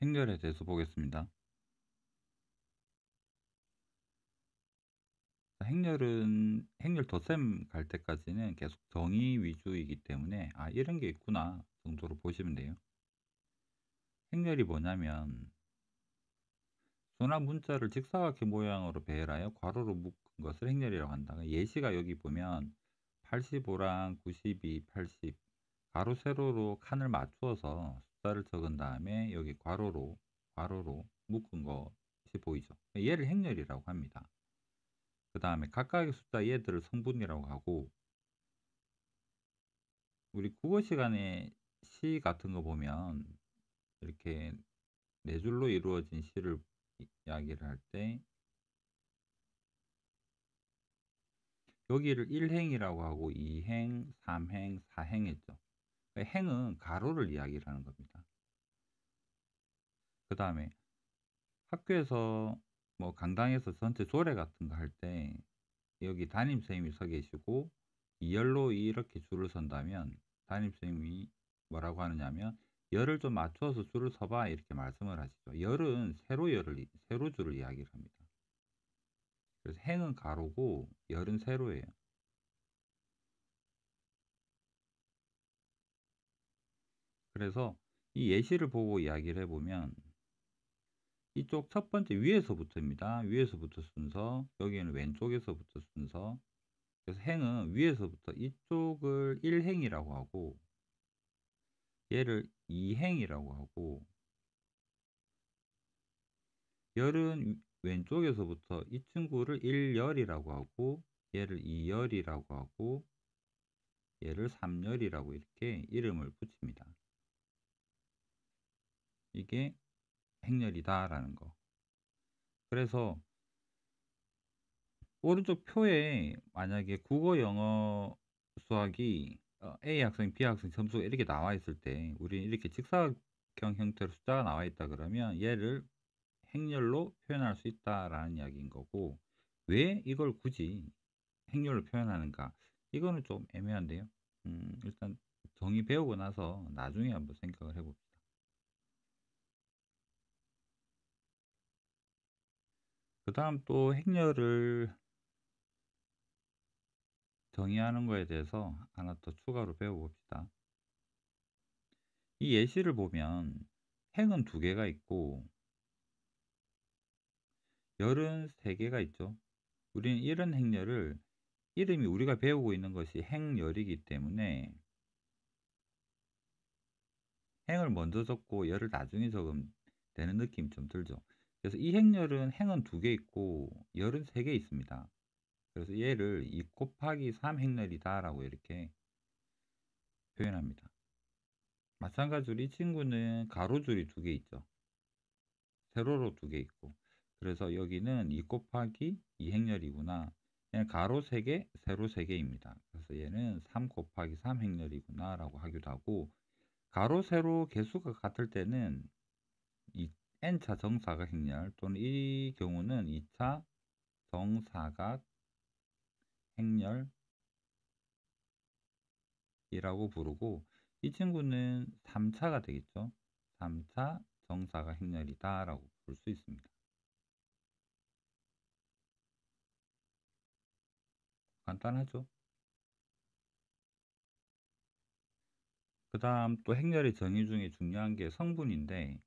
행렬에 대해서 보겠습니다. 행렬 덧셈 갈 때까지는 계속 정의 위주이기 때문에 '아 이런 게 있구나.' 정도로 보시면 돼요. 행렬이 뭐냐면 순환 문자를 직사각형 모양으로 배열하여 괄호로 묶은 것을 행렬이라고 한다. 예시가 여기 보면 85랑 92, 80 가로 세로로 칸을 맞추어서 숫자를 적은 다음에 여기 괄호로 묶은 것이 보이죠. 얘를 행렬이라고 합니다. 그다음에 각각의 숫자 얘들을 성분이라고 하고, 우리 국어 시간에 시 같은 거 보면 이렇게 네 줄로 이루어진 시를 이야기를 할 때 여기를 1행이라고 하고 2행, 3행, 4행 했죠. 행은 가로를 이야기를 하는 겁니다. 그다음에 학교에서 뭐 강당에서 전체 조례 같은 거 할 때 여기 담임 선생님이 서 계시고 2열로 이렇게 줄을 선다면 담임 선생님이 뭐라고 하느냐면 "열을 좀 맞춰서 줄을 서 봐." 이렇게 말씀을 하시죠. 열은 세로줄을 이야기를 합니다. 그래서 행은 가로고 열은 세로예요. 그래서 이 예시를 보고 이야기를 해 보면 이쪽 첫 번째 위에서부터입니다. 위에서부터 순서, 여기는 왼쪽에서부터 순서. 그래서 행은 위에서부터 이쪽을 1행이라고 하고 얘를 2행이라고 하고, 열은 왼쪽에서부터 이 친구를 1열이라고 하고 얘를 2열이라고 하고 얘를 3열이라고 이렇게 이름을 붙입니다. 이게 행렬이다라는 거. 그래서 오른쪽 표에 만약에 국어, 영어, 수학이 A 학생, B 학생 점수가 이렇게 나와 있을 때 우리는 이렇게 직사각형 형태로 숫자가 나와 있다 그러면 얘를 행렬로 표현할 수 있다라는 이야기인 거고, 왜 이걸 굳이 행렬로 표현하는가? 이거는 좀 애매한데요. 일단 정의 배우고 나서 나중에 한번 생각을 해 봅시다. 그다음 또 행렬을 정의하는 거에 대해서 하나 더 추가로 배워 봅시다. 이 예시를 보면 행은 두 개가 있고 열은 세 개가 있죠. 우리는 이런 행렬을 이름이 우리가 배우고 있는 것이 행열이기 때문에 행을 먼저 적고 열을 나중에 적으면 되는 느낌이 좀 들죠. 그래서 이 행렬은 행은 두 개 있고 열은 세 개 있습니다. 그래서 얘를 2 곱하기 3 행렬이다라고 이렇게 표현합니다. 마찬가지로 이 친구는 가로줄이 두 개 있죠. 세로로 두 개 있고. 그래서 여기는 2 곱하기 2 행렬이구나. 얘는 가로 3개, 세로 3개입니다. 그래서 얘는 3 곱하기 3 행렬이구나라고 하기도 하고, 가로, 세로 개수가 같을 때는 이 n차 정사각 행렬 또는 이 경우는 2차 정사각 행렬이라고 부르고, 이 친구는 3차가 되겠죠. 3차 정사각 행렬이다라고 볼 수 있습니다. 간단하죠? 그다음 또 행렬의 정의 중에 중요한 게 성분인데,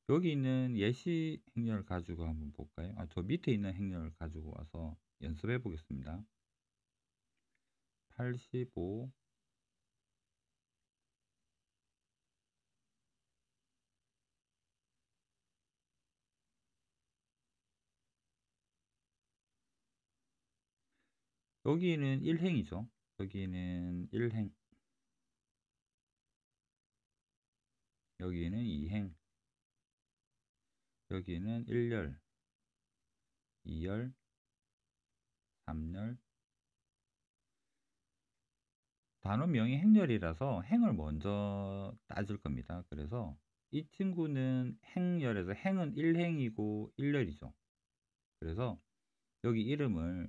여기 있는 예시 행렬 가지고 한번 볼까요? 저 밑에 있는 행렬 가지고 와서 연습해 보겠습니다. 85, 여기는 1행이죠. 여기는 1행, 여기는 2행, 여기는 1열, 2열, 3열. 단원명이 행렬이라서 행을 먼저 따질 겁니다. 그래서 이 친구는 행렬에서 행은 1행이고 1열이죠. 그래서 여기 이름을,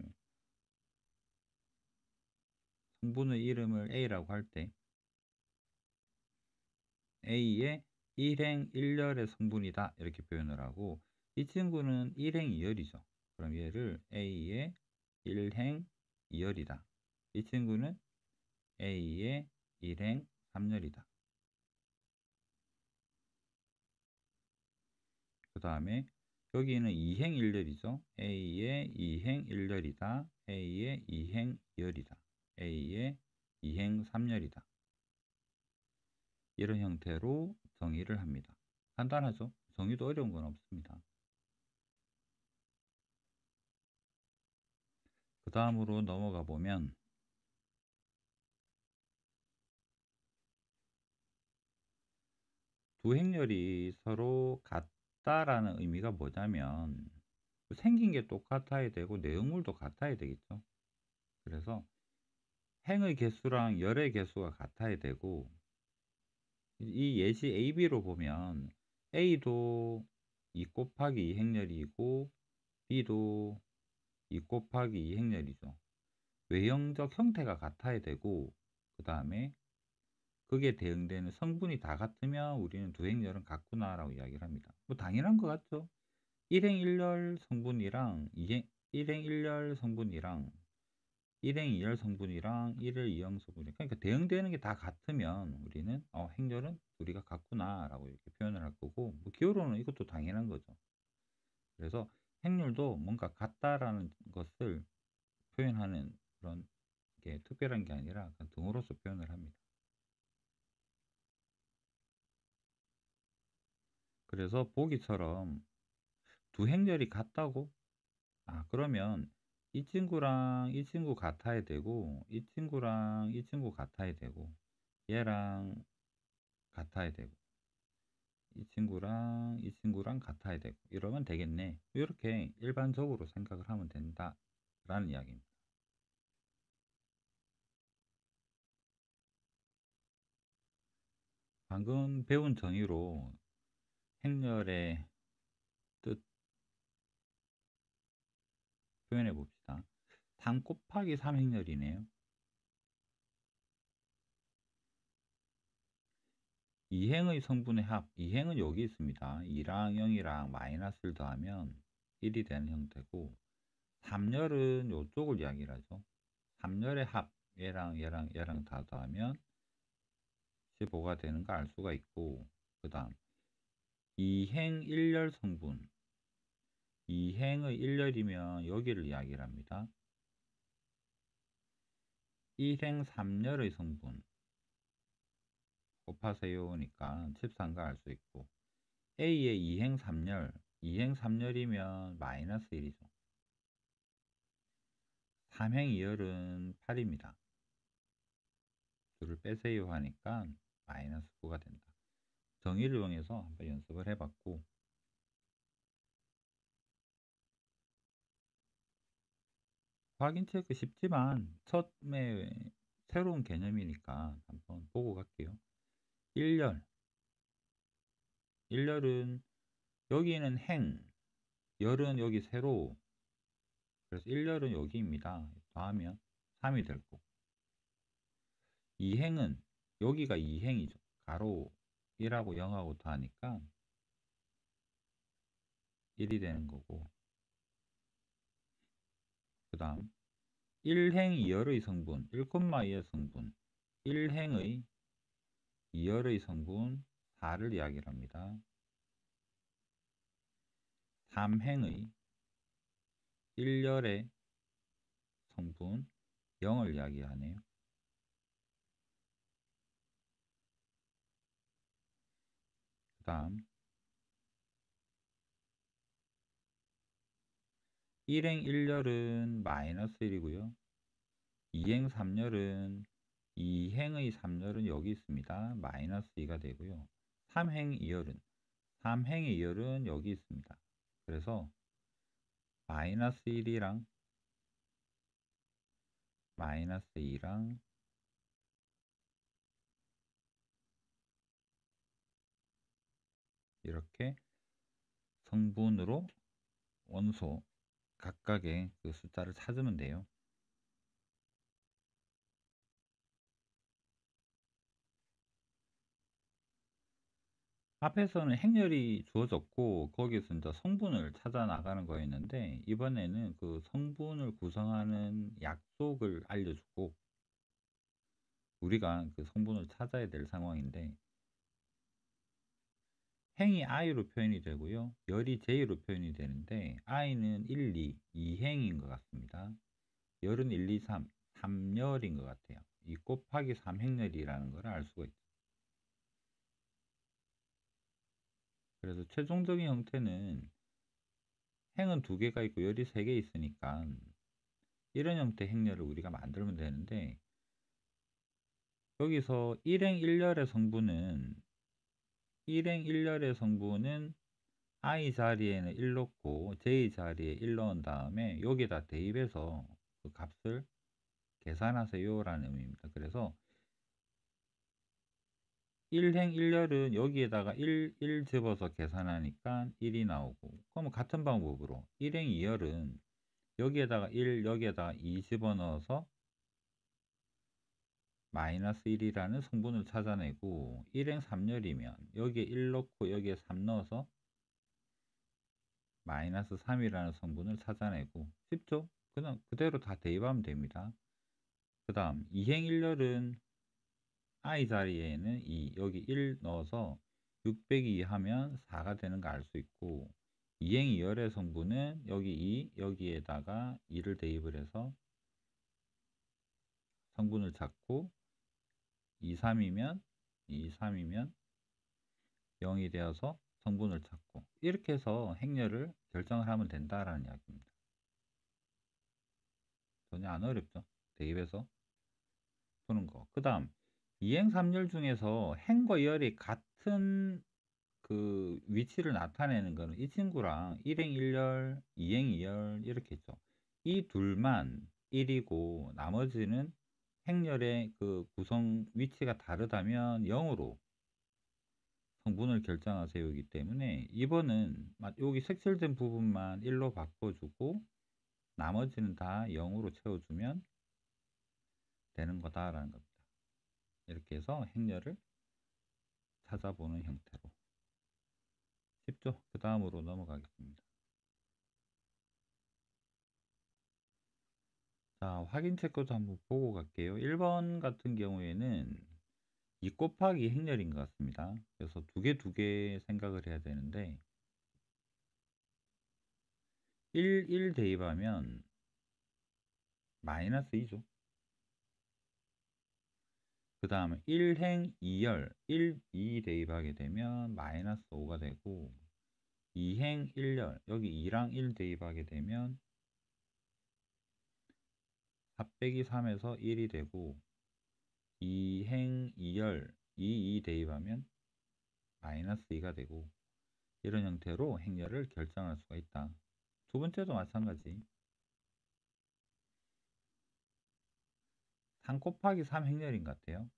성분의 이름을 A라고 할 때 A에 일행 1열의 성분이다 이렇게 표현을 하고, 이 친구는 일행 2열이죠. 그럼 얘를 A의 일행 2열이다. 이 친구는 A의 일행 3열이다. 그 다음에 여기는 2행 1열이죠. A의 2행 1열이다. A의 2행 2열이다. A의 2행 3열이다. 이런 형태로 정의를 합니다. 간단하죠? 정의도 어려운 건 없습니다. 그 다음으로 넘어가 보면 두 행렬이 서로 같다라는 의미가 뭐냐면 생긴 게 똑같아야 되고 내용물도 같아야 되겠죠. 그래서 행의 개수랑 열의 개수가 같아야 되고, 이 예시 AB로 보면 A도 2 곱하기 2 행렬이고 B도 2 곱하기 2 행렬이죠. 외형적 형태가 같아야 되고, 그 다음에 그게 대응되는 성분이 다 같으면 우리는 두 행렬은 같구나라고 이야기를 합니다. 뭐 당연한 것 같죠? 1행 1열 성분이랑 1행 1열 성분이랑 1행 2열 성분이랑 1일 2형 성분이, 그러니까 대응되는 게 다 같으면 우리는 행렬은 우리가 같구나라고 이렇게 표현을 할 거고, 뭐 기호로는 이것도 당연한 거죠. 그래서 행렬도 뭔가 같다라는 것을 표현하는 그런 게 특별한 게 아니라 그냥 등으로서 표현을 합니다. 그래서 보기처럼 두 행렬이 같다고? 그러면 이 친구랑 이 친구 같아야 되고, 이 친구랑 이 친구 같아야 되고, 얘랑 같아야 되고, 이 친구랑 이 친구랑 같아야 되고, 이러면 되겠네. 이렇게 일반적으로 생각을 하면 된다라는 이야기입니다. 방금 배운 정의로 행렬의 뜻 표현해 봅시다. 3 곱하기 3 행렬이네요. 2행의 성분의 합, 2행은 여기 있습니다. 2랑 0이랑 마이너스를 더하면 1이 되는 형태고, 3열은 요쪽을 이야기를 하죠. 3열의 합, 얘랑 얘랑 얘랑 다 더하면 15가 되는 거 알 수가 있고, 그 다음 2행 1열 성분, 2행의 1열이면 여기를 이야기를 합니다. 1행 3열의 성분 곱하세요니까 14인 거 알 수 있고, A의 2행 3열, 2행 3열이면 마이너스 1이죠. 3행 2열은 8입니다. 둘을 빼세요 하니까 마이너스 9가 된다. 정의를 이용해서 한번 연습을 해봤고, 확인 체크 쉽지만 처음에 새로운 개념이니까 한번 보고 갈게요. 1열. 1열은 여기는 행, 열은 여기 세로. 그래서 1열은 여기입니다. 더하면 3이 될 거고. 2행은 여기가 2행이죠. 가로 1하고 0하고 더하니까 1이 되는 거고. 그 다음 1행 2열의 성분, 1,2의 성분, 1행의 2열의 성분 4를 이야기를 합니다. 3행의 1열의 성분 0을 이야기하네요. 그 다음 1행 1열은 마이너스 1이고요. 2행 3열은 2행의 3열은 여기 있습니다. 마이너스 2가 되고요. 3행 2열은 3행의 2열은 여기 있습니다. 그래서 마이너스 1이랑 마이너스 2랑 이렇게 성분으로 원소 각각의 그 숫자를 찾으면 돼요. 앞에서는 행렬이 주어졌고 거기서 인제 성분을 찾아 나가는 거였는데 이번에는 그 성분을 구성하는 약속을 알려주고 우리가 그 성분을 찾아야 될 상황인데 행이 I로 표현이 되고요. 열이 J로 표현이 되는데 I는 1, 2, 2행인 것 같습니다. 열은 1, 2, 3, 3열인 것 같아요. 2 곱하기 3행열이라는 걸 알 수가 있죠. 그래서 최종적인 형태는 행은 2개가 있고 열이 3개 있으니까 이런 형태의 행렬을 우리가 만들면 되는데 여기서 1행 1열의 성분은 1행 1열의 성분은 I 자리에는 1 넣고 J 자리에 1 넣은 다음에 여기다 대입해서 그 값을 계산하세요라는 의미입니다. 그래서 1행 1열은 여기에다가 1 집어서 계산하니까 1이 나오고 그러면 같은 방법으로 1행 2열은 여기에다가 1 여기에다가 2 집어넣어서 마이너스 1이라는 성분을 찾아내고 1행 3열이면 여기에 1 넣고 여기에 3 넣어서 마이너스 3이라는 성분을 찾아내고 쉽죠? 그냥 그대로 다 대입하면 됩니다. 그 다음 2행 1열은 I 자리에는 2 여기 1 넣어서 6 빼기 2 하면 4가 되는 거 알 수 있고 2행 2열의 성분은 여기 2 여기에다가 2를 대입을 해서 성분을 찾고 2, 3이면 0이 되어서 성분을 찾고 이렇게 해서 행렬을 결정을 하면 된다라는 이야기입니다. 전혀 안 어렵죠? 대입해서 푸는 거. 그 다음 2행 3열 중에서 행과 열이 같은 그 위치를 나타내는 거는 이 친구랑 1행 1열, 2행 2열 이렇게 있죠. 이 둘만 1이고 나머지는 행렬의 그 구성 위치가 다르다면 0으로 성분을 결정하세요이기 때문에 이번은 여기 색칠된 부분만 1로 바꿔주고 나머지는 다 0으로 채워주면 되는 거다라는 겁니다. 이렇게 해서 행렬을 찾아보는 형태로 쉽죠? 그 다음으로 넘어가겠습니다. 자, 확인 체크도 한번 보고 갈게요. 1번 같은 경우에는 2 곱하기 행렬인 것 같습니다. 그래서 두 개 생각을 해야 되는데 1 대입하면 마이너스 2죠. 그 다음에 1행 2열 1, 2 대입하게 되면 마이너스 5가 되고 2행 1열 여기 2랑 1 대입하게 되면 4 빼기 3에서 1이 되고 2행 2열 2 대입하면 마이너스 2가 되고 이런 형태로 행렬을 결정할 수가 있다. 두 번째도 마찬가지 3 곱하기 3 행렬인 것 같아요.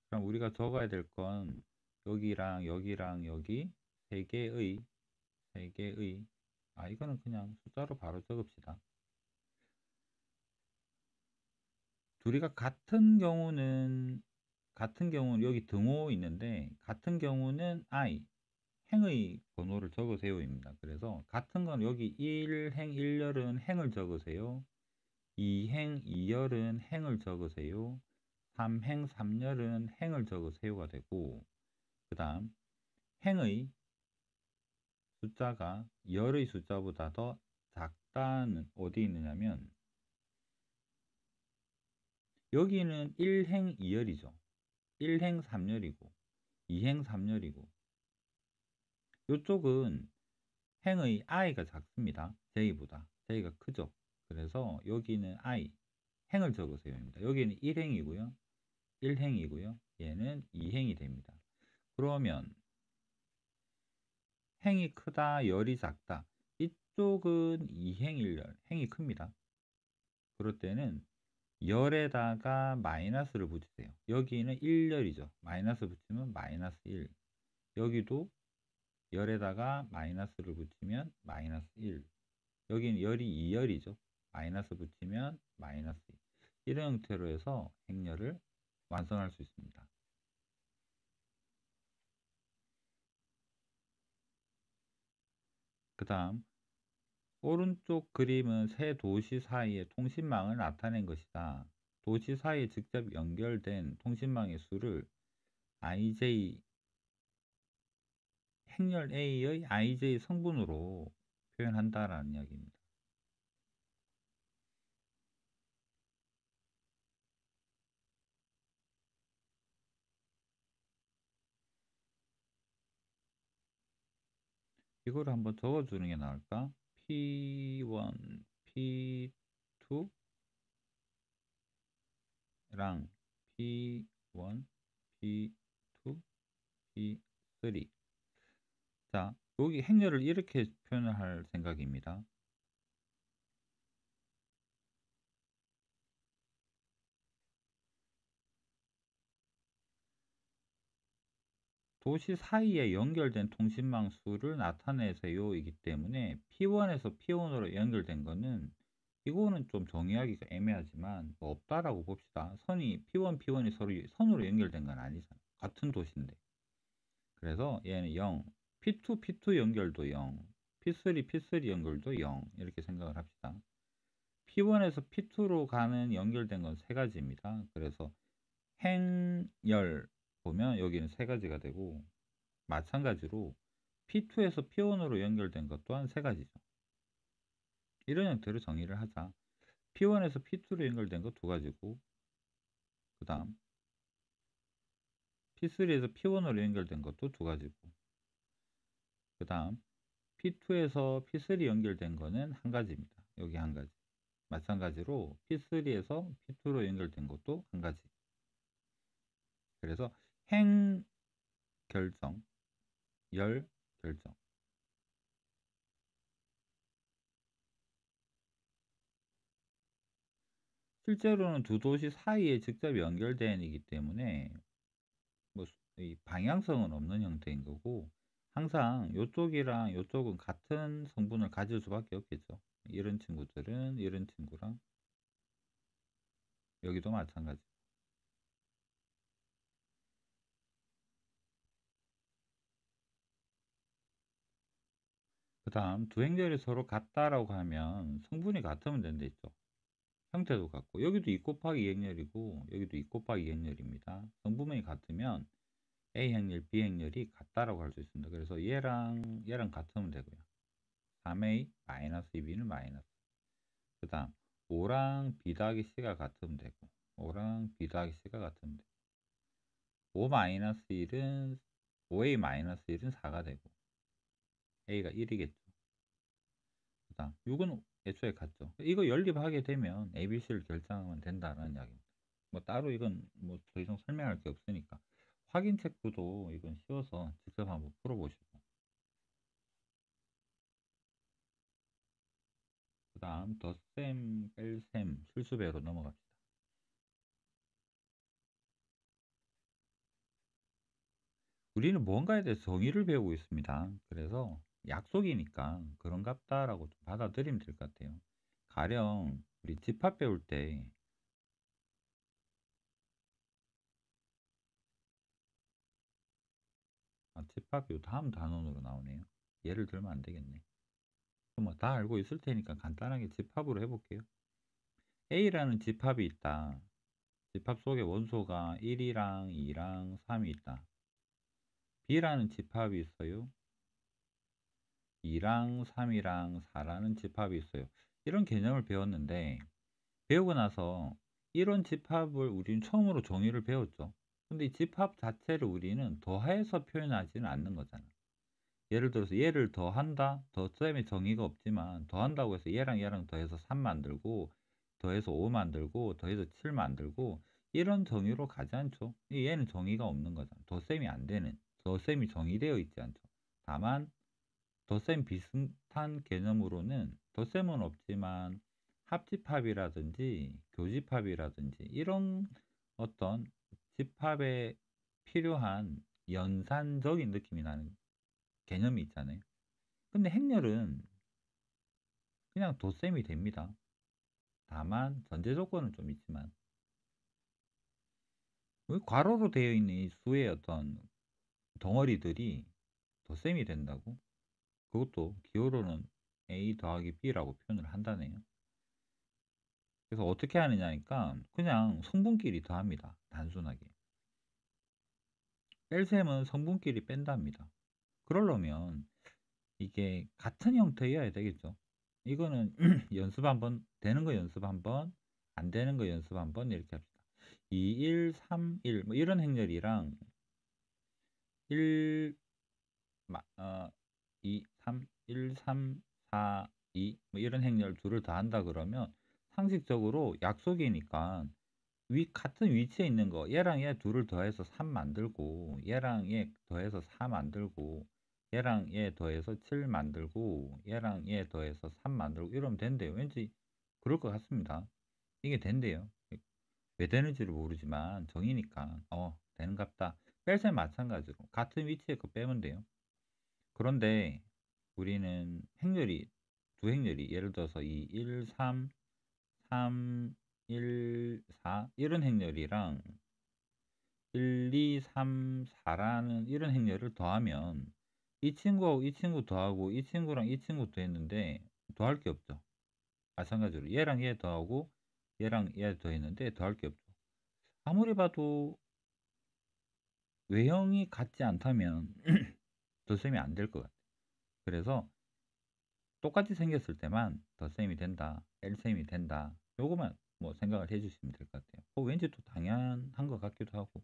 그럼 우리가 적어야 될 건 여기랑 여기랑 여기 세 개의 이거는 그냥 숫자로 바로 적읍시다. 둘이가 같은 경우는 여기 등호 있는데 같은 경우는 I 행의 번호를 적으세요입니다. 그래서 같은 건 여기 1행 1열은 행을 적으세요. 2행 2열은 행을 적으세요. 3행 3열은 행을 적으세요가 되고 그 다음 행의 숫자가 열의 숫자보다 더 작다는 어디 있느냐면 여기는 1행 2열이죠. 1행 3열이고 2행 3열이고 이쪽은 행의 i가 작습니다. j보다 j가 크죠. 그래서 여기는 i 행을 적으세요입니다. 여기는 1행이고요. 1행이고요. 얘는 2행이 됩니다. 그러면 행이 크다, 열이 작다. 이쪽은 2행 1열, 행이 큽니다. 그럴 때는 열에다가 마이너스를 붙이세요. 여기는 1열이죠. 마이너스 붙이면 마이너스 1. 여기도 열에다가 마이너스를 붙이면 마이너스 1. 여기는 열이 2열이죠. 마이너스 붙이면 마이너스 2. 이런 형태로 해서 행렬을 완성할 수 있습니다. 그 다음 오른쪽 그림은 세 도시 사이의 통신망을 나타낸 것이다. 도시 사이에 직접 연결된 통신망의 수를 IJ 행렬 A의 IJ 성분으로 표현한다라는 이야기입니다. 이거를 한번 적어주는 게 나을까? P1, P2랑 P1, P2, P3. 자, 여기 행렬을 이렇게 표현을 할 생각입니다. 도시 사이에 연결된 통신망 수를 나타내세요 이기 때문에 P1에서 P1으로 연결된 거는 이거는 좀 정의하기가 애매하지만 뭐 없다라고 봅시다. 선이 P1, P1이 서로 선으로 연결된 건 아니잖아. 같은 도시인데. 그래서 얘는 0, P2, P2 연결도 0, P3, P3 연결도 0 이렇게 생각을 합시다. P1에서 P2로 가는 연결된 건 세 가지입니다. 그래서 행열 보면 여기는 세 가지가 되고 마찬가지로 P2에서 P1으로 연결된 것 또한 세 가지죠. 이런 형태로 정의를 하자. P1에서 P2로 연결된 것 두 가지고 그 다음 P3에서 P1으로 연결된 것도 두 가지고 그 다음 P2에서 P3 연결된 거는 한 가지입니다. 여기 한 가지. 마찬가지로 P3에서 P2로 연결된 것도 한 가지. 그래서 행 결정, 열 결정. 실제로는 두 도시 사이에 직접 연결된 이기 때문에 뭐 이 방향성은 없는 형태인 거고 항상 요쪽이랑 요쪽은 같은 성분을 가질 수밖에 없겠죠. 이런 친구들은 이런 친구랑 여기도 마찬가지. 그 다음 두 행렬이 서로 같다라고 하면 성분이 같으면 된다 했죠. 형태도 같고 여기도 2 곱하기 2 행렬이고 여기도 2 곱하기 2 행렬입니다. 성분이 같으면 A 행렬, B 행렬이 같다라고 할 수 있습니다. 그래서 얘랑 같으면 되고요. 3A 마이너스 2B는 마이너스. 그 다음 5랑 B 더하기 C가 같으면 되고 5랑 B 더하기 C가 같으면 되고 5 마이너스 1은 5A 마이너스 1은 4가 되고 A가 1이겠죠. 그 다음 6은 애초에 같죠. 이거 연립하게 되면 ABC를 결정하면 된다는 이야기입니다. 뭐 따로 이건 뭐 더 이상 설명할 게 없으니까 확인책도 이건 쉬워서 직접 한번 풀어보시고 그 다음 덧셈, 뺄셈, 실수배로 넘어갑시다. 우리는 뭔가에 대해서 정의를 배우고 있습니다. 그래서 약속이니까 그런갑다라고 좀 받아들이면 될 것 같아요. 가령 우리 집합 배울 때 집합 요 다음 단원으로 나오네요. 예를 들면 안 되겠네. 그럼 뭐 다 알고 있을 테니까 간단하게 집합으로 해볼게요. A라는 집합이 있다. 집합 속에 원소가 1이랑 2랑 3이 있다. B라는 집합이 있어요. 2랑 3이랑 4라는 집합이 있어요. 이런 개념을 배웠는데 배우고 나서 이런 집합을 우리는 처음으로 정의를 배웠죠. 근데 이 집합 자체를 우리는 더해서 표현하지는 않는 거잖아. 예를 들어서 얘를 더한다? 더셈의 정의가 없지만 더한다고 해서 얘랑 얘랑 더해서 3 만들고 더해서 5 만들고 더해서 7 만들고 이런 정의로 가지 않죠. 얘는 정의가 없는 거잖아. 더셈이 안 되는 더셈이 정의되어 있지 않죠. 다만 덧셈 비슷한 개념으로는 덧셈은 없지만 합집합이라든지 교집합이라든지 이런 어떤 집합에 필요한 연산적인 느낌이 나는 개념이 있잖아요. 근데 행렬은 그냥 덧셈이 됩니다. 다만 전제 조건은 좀 있지만 왜 괄호로 되어 있는 이 수의 어떤 덩어리들이 덧셈이 된다고? 그것도 기호로는 A 더하기 B라고 표현을 한다네요. 그래서 어떻게 하느냐니까 그냥 성분끼리 더합니다, 단순하게. 뺄셈은 성분끼리 뺀답니다. 그러려면 이게 같은 형태여야 되겠죠. 이거는 연습 한번, 되는 거 연습 한번, 안 되는 거 연습 한번 이렇게 합시다. 2, 1, 3, 1 뭐 이런 행렬이랑 1 2, 3, 1, 3, 4, 2 뭐 이런 행렬 둘을 더한다 그러면 상식적으로 약속이니까 같은 위치에 있는 거 얘랑 얘 둘을 더해서 3 만들고 얘랑 얘 더해서 4 만들고 얘랑 얘 더해서 7 만들고 얘랑 얘 더해서 3 만들고 이러면 된대요. 왠지 그럴 것 같습니다. 이게 된대요. 왜 되는지를 모르지만 정이니까 되는갑다. 뺄셈 마찬가지로 같은 위치에 거 빼면 돼요. 그런데 우리는 행렬이 두 행렬이 예를 들어서 이 1, 3, 3, 1, 4 이런 행렬이랑 1, 2, 3, 4라는 이런 행렬을 더하면 이 친구하고 이 친구 더하고 이 친구랑 이 친구 더했는데 더할 게 없죠. 마찬가지로 얘랑 얘 더하고 얘랑 얘 더했는데 더할 게 없죠. 아무리 봐도 외형이 같지 않다면 덧셈이 안 될 것 같아요. 그래서 똑같이 생겼을 때만 덧셈이 된다, 뺄셈이 된다. 요거만 뭐 생각을 해 주시면 될 것 같아요. 왠지 또 당연한 것 같기도 하고.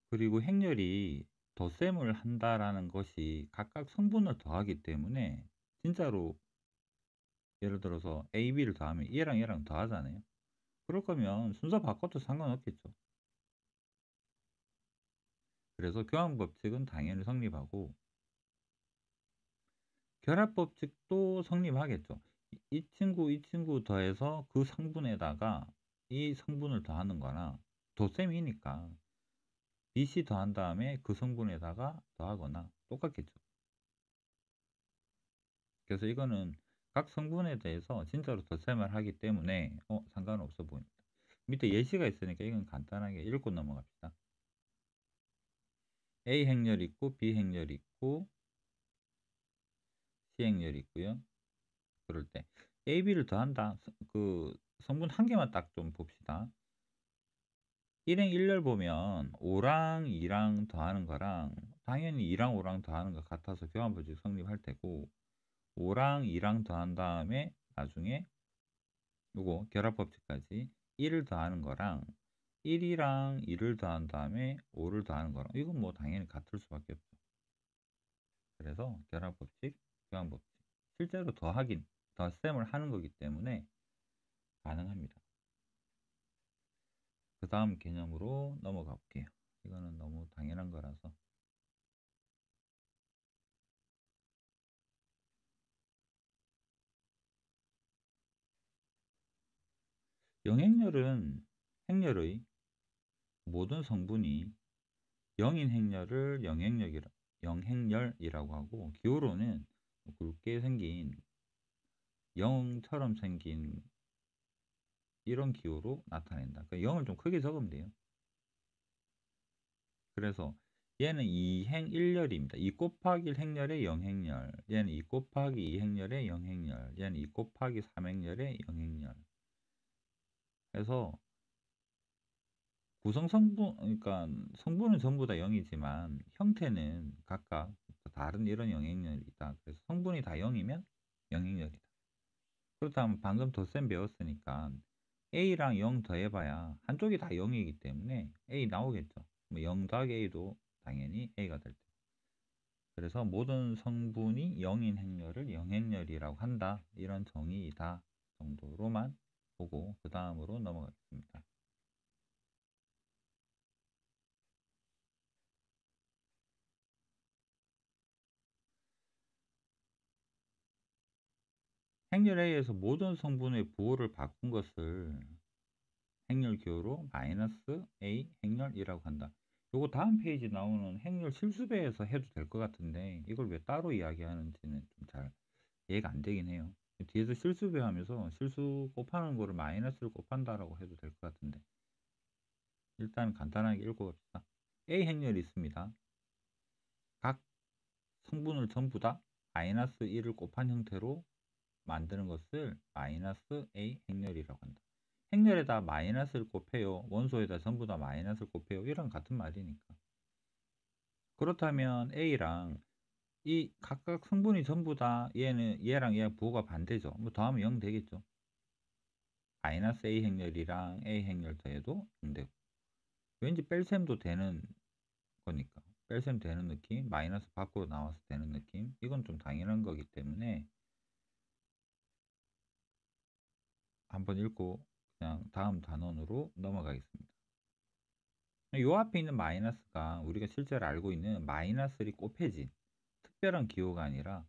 그리고 행렬이 덧셈을 한다라는 것이 각각 성분을 더하기 때문에 진짜로 예를 들어서 A, B를 더하면 얘랑 얘랑 더하잖아요. 그럴 거면 순서 바꿔도 상관없겠죠. 그래서 교환 법칙은 당연히 성립하고 결합 법칙도 성립하겠죠. 이 친구 더해서 그 성분에다가 이 성분을 더하는 거나 덧셈이니까 BC 더한 다음에 그 성분에다가 더하거나 똑같겠죠. 그래서 이거는 각 성분에 대해서 진짜로 덧셈을 하기 때문에 상관없어 보입니다. 밑에 예시가 있으니까 이건 간단하게 읽고 넘어갑시다. A 행렬 있고 B 행렬 있고 C 행렬 있고요. 그럴 때 A, B를 더한다. 그 성분 한 개만 딱 좀 봅시다. 1행 1열 보면 5랑 2랑 더하는 거랑 당연히 2랑 5랑 더하는 것 같아서 교환법칙 성립할 테고 5랑 2랑 더한 다음에 나중에 요거 결합법칙까지 1을 더하는 거랑 1이랑 2를 더한 다음에 5를 더하는 거랑 이건 뭐 당연히 같을 수밖에 없죠. 그래서 결합법칙, 교환법칙 실제로 덧셈을 하는 거기 때문에 가능합니다. 그 다음 개념으로 넘어가 볼게요. 이거는 너무 당연한 거라서. 영행렬은 행렬의 모든 성분이 0인 행렬을 영행렬이라고 하고 기호로는 굵게 생긴 0처럼 생긴 이런 기호로 나타낸다. 그러니까 0을 좀 크게 적으면 돼요. 그래서 얘는 2행 1렬입니다. 2 곱하기 1 행렬의 0행렬, 얘는 2 곱하기 2 행렬의 0행렬, 얘는 2 곱하기 3 행렬의 0행렬. 그래서 구성 성분, 그러니까 성분은 전부 다 0이지만 형태는 각각 다른 이런 영행렬이다. 그래서 성분이 다 0이면 영행렬이다. 그렇다면 방금 덧셈 배웠으니까 A랑 0 더해봐야 한쪽이 다 0이기 때문에 A 나오겠죠. 뭐 0 더하기 A도 당연히 A가 될 때. 그래서 모든 성분이 0인 행렬을 영행렬이라고 한다. 이런 정의이다 정도로만 보고 그 다음으로 넘어가겠습니다. 행렬 A에서 모든 성분의 부호를 바꾼 것을 행렬 기호로 마이너스 A 행렬이라고 한다. 요거 다음 페이지 나오는 행렬 실수배에서 해도 될 것 같은데 이걸 왜 따로 이야기하는지는 좀 잘 이해가 안 되긴 해요. 뒤에서 실수배 하면서 실수 곱하는 거를 마이너스를 곱한다라고 해도 될 것 같은데 일단 간단하게 읽어봅시다. A 행렬이 있습니다. 각 성분을 전부 다 마이너스 1을 곱한 형태로 만드는 것을 마이너스 A 행렬이라고 한다. 행렬에다 마이너스를 곱해요. 원소에다 전부 다 마이너스를 곱해요. 이런 같은 말이니까. 그렇다면 A랑 이 각각 성분이 전부 다 얘랑 얘랑 부호가 반대죠. 뭐 더하면 0 되겠죠. 마이너스 A 행렬이랑 A 행렬 더해도 0 되고. 왠지 뺄셈도 되는 거니까. 뺄셈 되는 느낌, 마이너스 밖으로 나와서 되는 느낌. 이건 좀 당연한 거기 때문에 한번 읽고 그냥 다음 단원으로 넘어가겠습니다. 요 앞에 있는 마이너스가 우리가 실제로 알고 있는 마이너스를 곱해진 특별한 기호가 아니라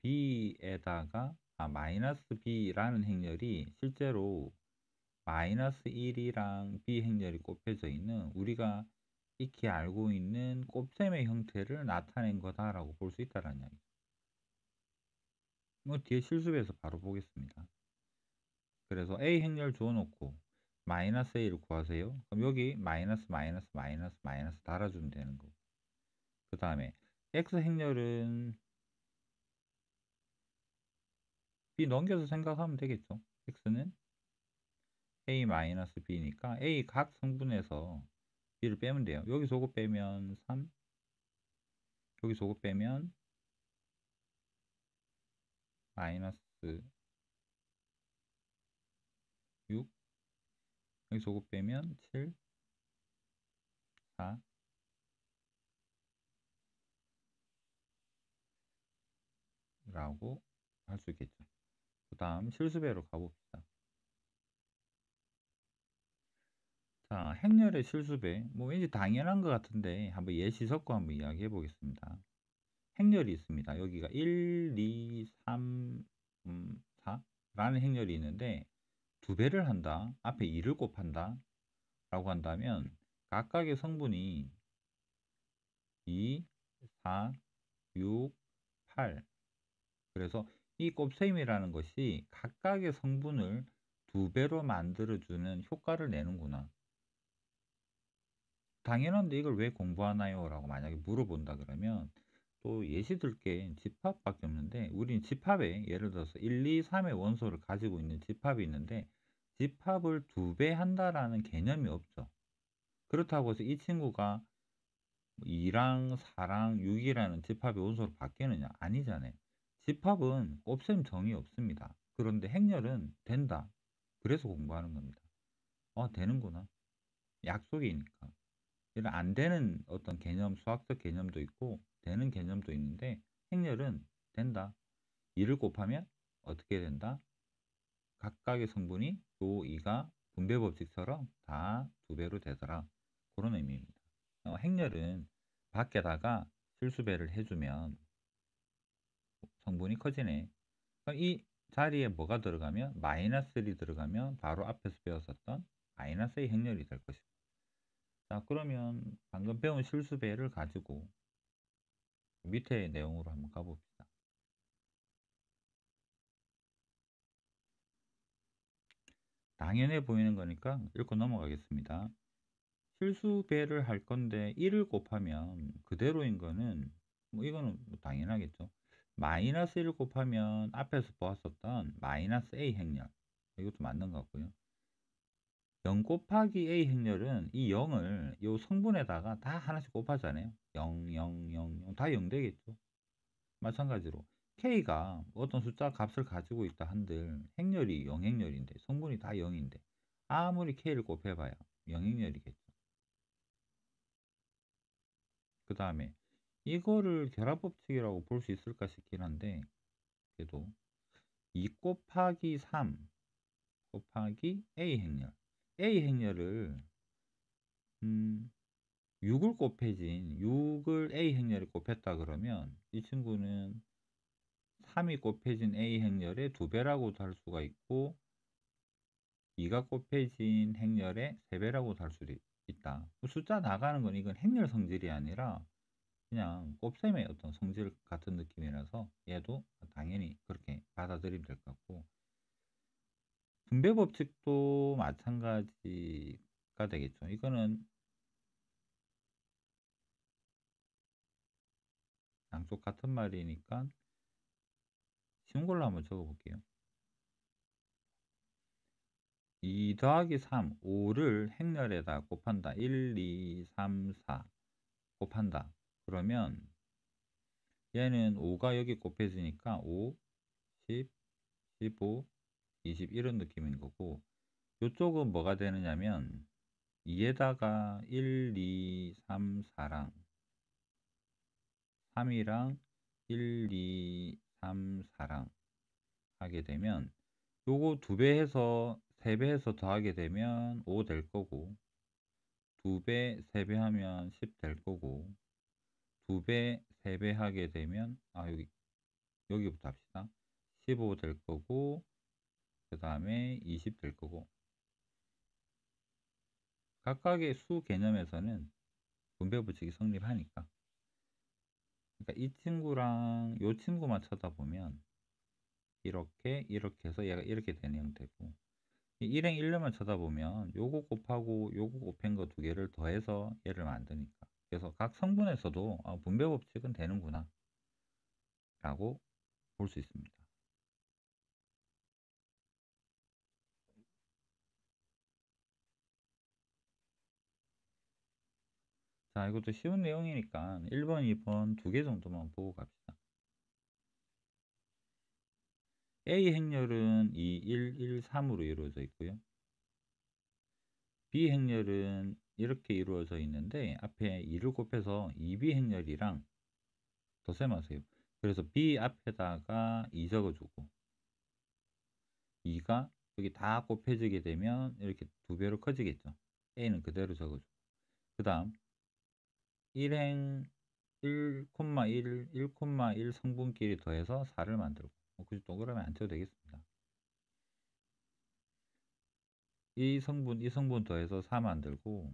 b에다가 마이너스 b라는 행렬이 실제로 마이너스 1이랑 b 행렬이 곱해져 있는 우리가 익히 알고 있는 곱셈의 형태를 나타낸 거다라고 볼 수 있다는 이야기죠. 뭐 뒤에 실습에서 바로 보겠습니다. 그래서 a 행렬 주어놓고 마이너스 a를 구하세요. 그럼 여기 마이너스 마이너스 마이너스 마이너스 달아주면 되는 거고. 그 다음에 x 행렬은 b 넘겨서 생각하면 되겠죠. x는 a 마이너스 b니까 a 각 성분에서 b를 빼면 돼요. 여기서 요거 빼면 3, 여기서 요거 빼면 마이너스 6, 여기서 요거 빼면 7, 4 라고 할 수 있겠죠. 그 다음 실수배로 가봅시다. 자, 행렬의 실수배. 뭐 왠지 당연한 것 같은데 한번 예시 섞고 한번 이야기해 보겠습니다. 행렬이 있습니다. 여기가 1, 2, 3, 4 라는 행렬이 있는데 두 배를 한다. 앞에 2를 곱한다. 라고 한다면 각각의 성분이 2, 4, 6, 8. 그래서 이 곱셈이라는 것이 각각의 성분을 두 배로 만들어주는 효과를 내는구나. 당연한데 이걸 왜 공부하나요? 라고 만약에 물어본다 그러면 또 예시 들 게 집합밖에 없는데 우린 집합에 예를 들어서 1, 2, 3의 원소를 가지고 있는 집합이 있는데 집합을 두 배 한다라는 개념이 없죠. 그렇다고 해서 이 친구가 2랑 4랑 6이라는 집합의 원소로 바뀌느냐? 아니잖아요. 집합은 곱셈 정의 없습니다. 그런데 행렬은 된다. 그래서 공부하는 겁니다. 되는구나. 약속이니까. 이런 안 되는 어떤 개념, 수학적 개념도 있고 되는 개념도 있는데 행렬은 된다. 2를 곱하면 어떻게 된다? 각각의 성분이 요 2가 분배 법칙처럼 다 두 배로 되더라. 그런 의미입니다. 행렬은 밖에다가 실수배를 해주면 성분이 커지네. 그럼 이 자리에 뭐가 들어가면 마이너스 1이 들어가면 바로 앞에서 배웠었던 마이너스의 행렬이 될 것이고. 자, 그러면 방금 배운 실수배를 가지고 밑에 내용으로 한번 가봅시다. 당연해 보이는 거니까 읽고 넘어가겠습니다. 실수배를 할 건데 1을 곱하면 그대로인 거는 뭐 이거는 뭐 당연하겠죠. 마이너스 1을 곱하면 앞에서 보았었던 마이너스 a 행렬 이것도 맞는 것 같고요. 0 곱하기 a 행렬은 이 0을 이 성분에다가 다 하나씩 곱하잖아요. 0, 0, 0, 0 다 0 되겠죠. 마찬가지로 K가 어떤 숫자 값을 가지고 있다 한들 행렬이 0행렬인데 성분이 다 0인데 아무리 K를 곱해봐야 0행렬이겠죠. 그 다음에 이거를 결합법칙이라고 볼 수 있을까 싶긴 한데 그래도 2 곱하기 3 곱하기 A 행렬 A 행렬을 6을 곱해진 6을 A 행렬에 곱했다 그러면 이 친구는 3이 곱해진 A 행렬의 2배라고도 할 수가 있고 2가 곱해진 행렬의 3배라고 할 수도 있다. 숫자 나가는 건 이건 행렬 성질이 아니라 그냥 곱셈의 어떤 성질 같은 느낌이라서 얘도 당연히 그렇게 받아들이면 될 것 같고, 분배 법칙도 마찬가지가 되겠죠. 이거는 양쪽 같은 말이니까 쉬운 걸로 한번 적어 볼게요. 2 더하기 3, 5를 행렬에다 곱한다. 1, 2, 3, 4 곱한다. 그러면 얘는 5가 여기 곱해지니까 5, 10, 15, 20 이런 느낌인 거고, 요쪽은 뭐가 되느냐면 2에다가 1, 2, 3, 4랑 3이랑 1, 2, 3, 4랑 하게 되면 요거 2배 해서 3배 해서 더하게 되면 5 될 거고, 2배 3배 하면 10 될 거고, 2배 3배 하게 되면 여기부터 합시다. 15 될 거고, 그 다음에 20 될 거고, 각각의 수 개념에서는 분배 법칙이 성립하니까, 그러니까 이 친구랑 요 친구만 쳐다보면 이렇게 해서 얘가 이렇게 되는 형태고, 이 일행 일료만 쳐다보면 요거 곱하고 요거 곱한 거 2개를 더해서 얘를 만드니까, 그래서 각 성분에서도 분배 법칙은 되는구나 라고 볼 수 있습니다. 자, 이것도 쉬운 내용이니까 1번, 2번 2개 정도만 보고 갑시다. A 행렬은 2, 1, 1, 3으로 이루어져 있고요. B 행렬은 이렇게 이루어져 있는데 앞에 2를 곱해서 2B 행렬이랑 덧셈하세요. 그래서 B 앞에다가 2 적어주고, 2가 여기 다 곱해지게 되면 이렇게 2배로 커지겠죠. A는 그대로 적어주고, 그 다음 1행 1,1, 1,1 성분끼리 더해서 4를 만들고, 굳이 동그라미 안 쳐도 되겠습니다. 이 성분 더해서 4 만들고,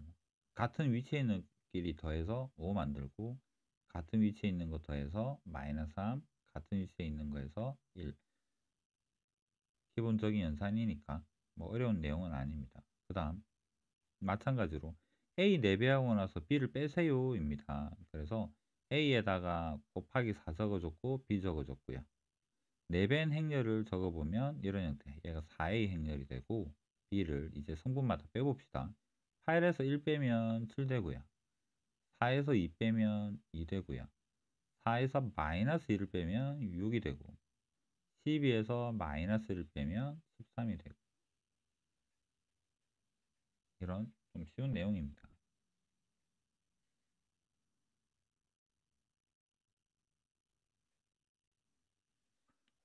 같은 위치에 있는 끼리 더해서 5 만들고, 같은 위치에 있는 거 더해서 마이너스 3, 같은 위치에 있는 거에서 1. 기본적인 연산이니까 뭐 어려운 내용은 아닙니다. 그 다음 마찬가지로 A 4배하고 나서 B를 빼세요 입니다. 그래서 A에다가 곱하기 4 적어줬고 B 적어줬고요. 4배인 행렬을 적어보면 이런 형태, 얘가 4A 행렬이 되고, B를 이제 성분마다 빼봅시다. 8에서 1 빼면 7 되고요. 4에서 2 빼면 2 되고요. 4에서 마이너스 1을 빼면 6이 되고, 12에서 마이너스를 빼면 13이 되고, 이런 좀 쉬운 내용입니다.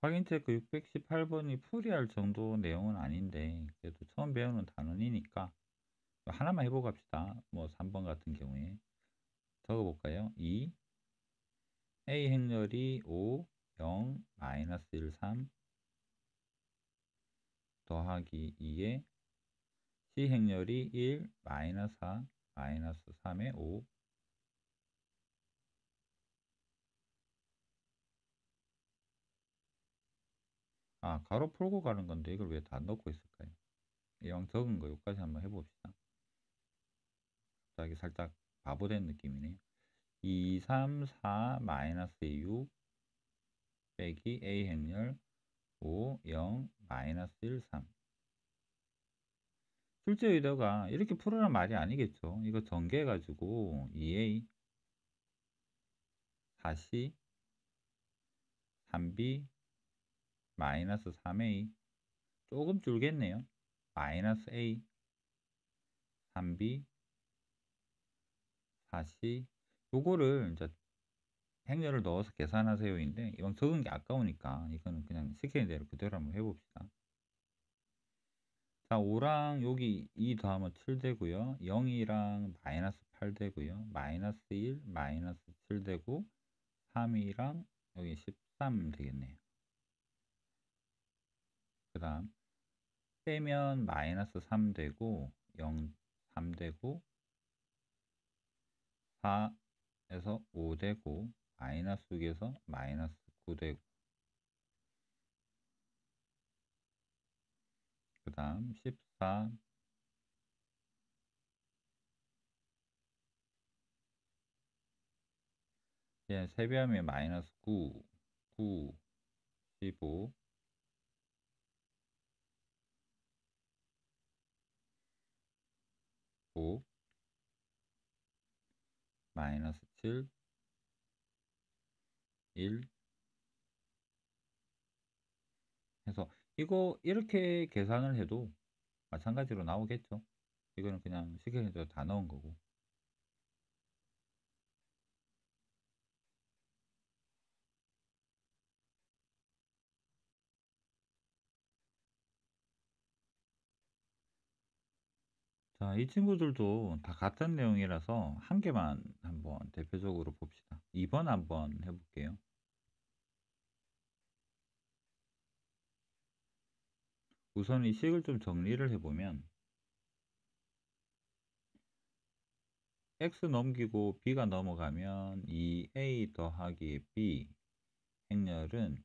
확인 체크 618번이 풀이할 정도 내용은 아닌데 그래도 처음 배우는 단원이니까 하나만 해보고 갑시다. 뭐 3번 같은 경우에 적어볼까요? 2 A 행렬이 5 0 마이너스 1 3 더하기 2에 C 행렬이 1 마이너스 4 마이너스 3에 5. 가로 풀고 가는 건데 이걸 왜 다 넣고 있을까요? 이왕 적은 거 여기까지 한번 해봅시다. 갑자기 살짝 바보 된 느낌이네요. 2, 3, 4, 마이너스 6 빼기 A 행렬 5, 0, 마이너스 1, 3. 출제 의도가 이렇게 풀으란 말이 아니겠죠. 이거 전개해가지고 2A, 4C, 3B, 마이너스 3A, 조금 줄겠네요. 마이너스 A, 3B, 4C. 요거를 이제 행렬을 넣어서 계산하세요인데 이건 적은 게 아까우니까 이거는 그냥 시키는 대로 그대로 한번 해봅시다. 자, 5랑 여기 2 더하면 7 되고요. 0이랑 마이너스 8 되고요. 마이너스 1, 마이너스 7 되고, 3이랑 여기 13 되겠네요. 그 다음 빼면 마이너스 3 되고 0, 3 되고 4에서 5 되고 마이너스 6에서 마이너스 9 되고 그 다음 14 예, 세배하면 마이너스 9, 9, 15 5 마이너스 7 1 해서 이거 이렇게 계산을 해도 마찬가지로 나오겠죠. 이거는 그냥 식행에도 다 넣은 거고. 자, 이 친구들도 다 같은 내용이라서 한 개만 한번 대표적으로 봅시다. 2번 한번 해볼게요. 우선 이 식을 좀 정리를 해보면 x 넘기고 b가 넘어가면 2a 더하기 b 행렬은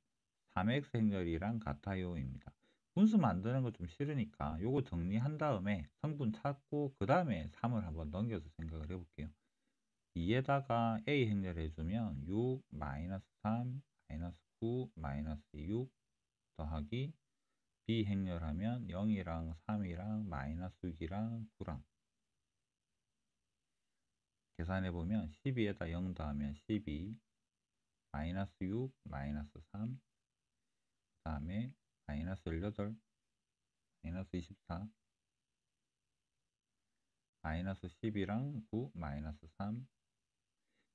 3x 행렬이랑 같아요 입니다. 분수 만드는 거 좀 싫으니까 요거 정리한 다음에 성분 찾고 그 다음에 3을 한번 넘겨서 생각을 해볼게요. 2에다가 a 행렬 해주면 6 마이너스 3 마이너스 9 마이너스 6 더하기 b 행렬하면 0이랑 3이랑 마이너스 6이랑 9랑 계산해보면 12에다 0 더하면 12 마이너스 6 마이너스 3 그 다음에 마이너스 18 마이너스 24 마이너스 10이랑 9 마이너스 3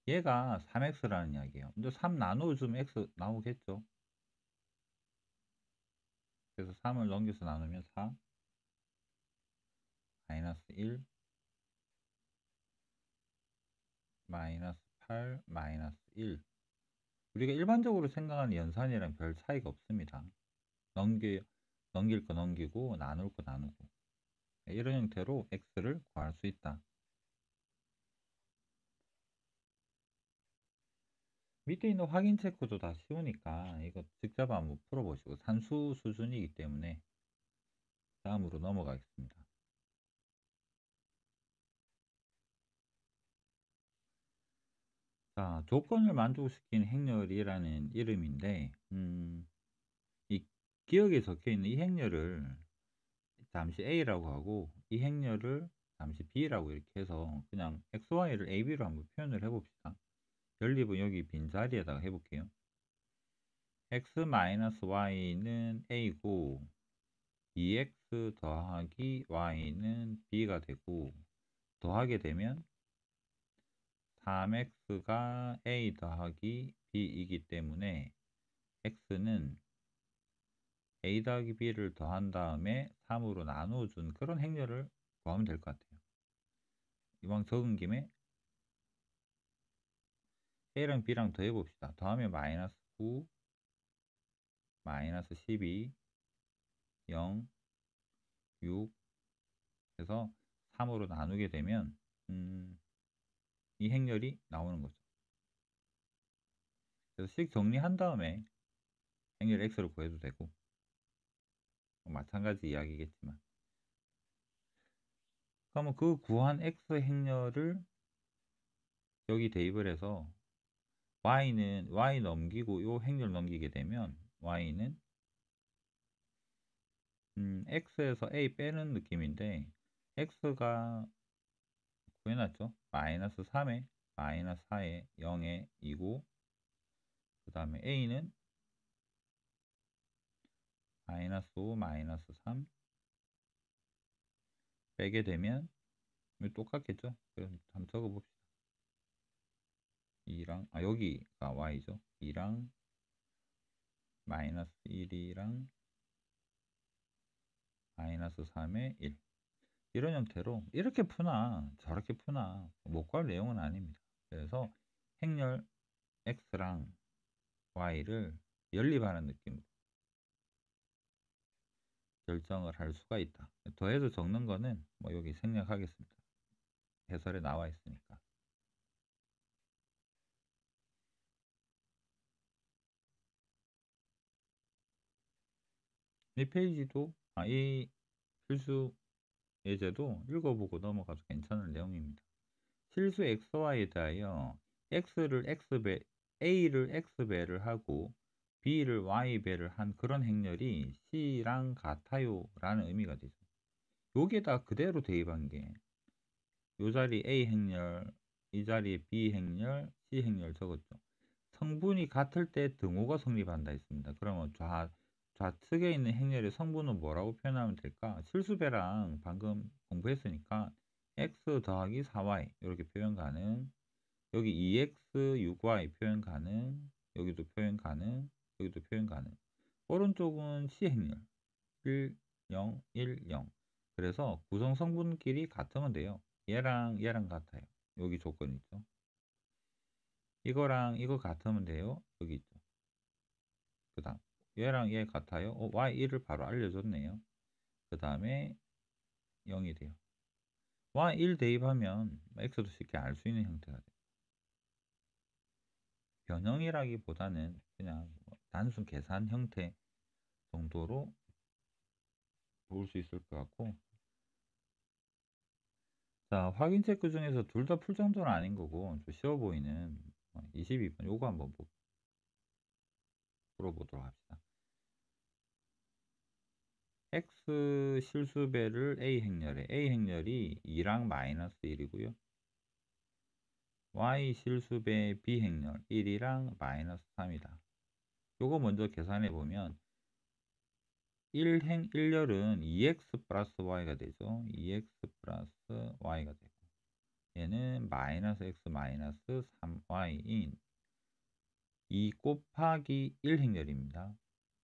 얘가 3x라는 이야기예요. 근데 3 나눠주면 x 나오겠죠. 그래서 3을 넘겨서 나누면 4 마이너스 1 마이너스 8 마이너스 1 우리가 일반적으로 생각하는 연산이랑 별 차이가 없습니다. 넘길 거 넘기고 나눌 거 나누고 이런 형태로 x를 구할 수 있다. 밑에 있는 확인 체크도 다 쉬우니까 이거 직접 한번 풀어보시고 산수 수준이기 때문에 다음으로 넘어가겠습니다. 자, 조건을 만족시키는 행렬이라는 이름인데 이 기억에 적혀있는 이 행렬을 잠시 A라고 하고 이 행렬을 잠시 B라고 이렇게 해서 그냥 XY를 AB로 한번 표현을 해봅시다. 연립은 여기 빈자리에다가 해볼게요. X-Y는 A고 2X 더하기 Y는 B가 되고 더하게 되면 3X가 A 더하기 B이기 때문에 X는 A 더하기 B를 더한 다음에 3으로 나눠준 그런 행렬을 구하면 될 것 같아요. 이왕 적은 김에 A랑 B랑 더해봅시다. 더하면 마이너스 9, 마이너스 12, 0, 6 해서 3으로 나누게 되면 이 행렬이 나오는 거죠. 그래서 식 정리한 다음에 행렬 X를 구해도 되고 마찬가지 이야기겠지만 그러면 그 구한 X 행렬을 여기 대입을 해서 Y는 Y 넘기고 요 행렬 넘기게 되면 Y는 X에서 A 빼는 느낌인데 X가 구해놨죠. 마이너스 3에 마이너스 4에 0에 2고 그 다음에 A는 마이너스 5 마이너스 3 빼게 되면 똑같겠죠. 그럼 한번 적어봅시다. 2랑 여기가 Y죠. 2랑 마이너스 1이랑 마이너스 3에 1 이런 형태로 이렇게 푸나 저렇게 푸나 못 구할 내용은 아닙니다. 그래서 행렬 X랑 Y를 연립하는 느낌으로 결정을 할 수가 있다. 더해서 적는 거는 뭐 여기 생략하겠습니다. 해설에 나와 있으니까. 이 페이지도 이 필수 예제도 읽어보고 넘어가도 괜찮은 내용입니다. 실수 xy에 대하여 x를 x배, a를 x배를 하고 b를 y배를 한 그런 행렬이 c랑 같아요 라는 의미가 되죠. 여기에다 그대로 대입한 게 요 자리 a 행렬, 이 자리에 b 행렬, c 행렬 적었죠. 성분이 같을 때 등호가 성립한다 했습니다. 그러면 좌측에 있는 행렬의 성분은 뭐라고 표현하면 될까? 실수배랑 방금 공부했으니까 x 더하기 4y 이렇게 표현 가능. 여기 2x 6y 표현 가능. 여기도 표현 가능. 여기도 표현 가능. 오른쪽은 C 행렬 1, 0, 1, 0. 그래서 구성 성분끼리 같으면 돼요. 얘랑 같아요. 여기 조건 있죠. 이거랑 이거 같으면 돼요. 여기 있죠. 그 다음 얘랑 얘 같아요. y1을 바로 알려줬네요. 그 다음에 0이 돼요. y1 대입하면 x도 쉽게 알 수 있는 형태가 돼요. 변형이라기보다는 그냥 뭐 단순 계산 형태 정도로 볼 수 있을 것 같고, 자 확인 체크 중에서 둘 다 풀 정도는 아닌 거고 좀 쉬워 보이는 22번 요거 한번 풀어보도록 합시다. x 실수배를 a 행렬이 2랑 마이너스 1이고요. y 실수배 b 행렬 1이랑 마이너스 3이다. 요거 먼저 계산해 보면 1열은 2x 플러스 y가 되죠. 2x 플러스 y가 되고 얘는 마이너스 x 마이너스 3y인 2 곱하기 1 행렬입니다.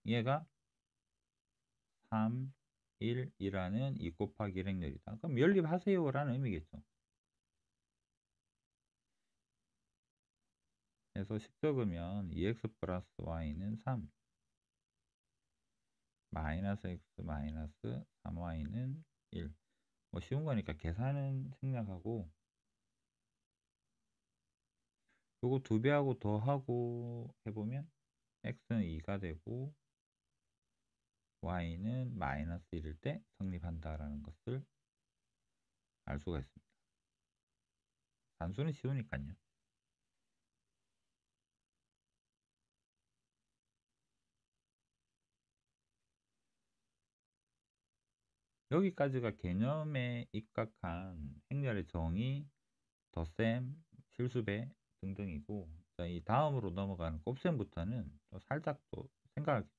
얘가 3, 1이라는 2 곱하기 1 행렬이다. 그럼 연립하세요 라는 의미겠죠. 그래서 식적으면 2x 플러스 y는 3, 마이너스 x 마이너스 3y는 1. 뭐 쉬운 거니까 계산은 생략하고 요거 2배하고 더하고 해보면 x는 2가 되고 y는 마이너스 1일 때 성립한다라는 것을 알 수가 있습니다. 단수는 쉬우니까요. 여기까지가 개념에 입각한 행렬의 정의, 덧셈, 실수배 등등이고, 이 다음으로 넘어가는 곱셈부터는 살짝 또 생각할 게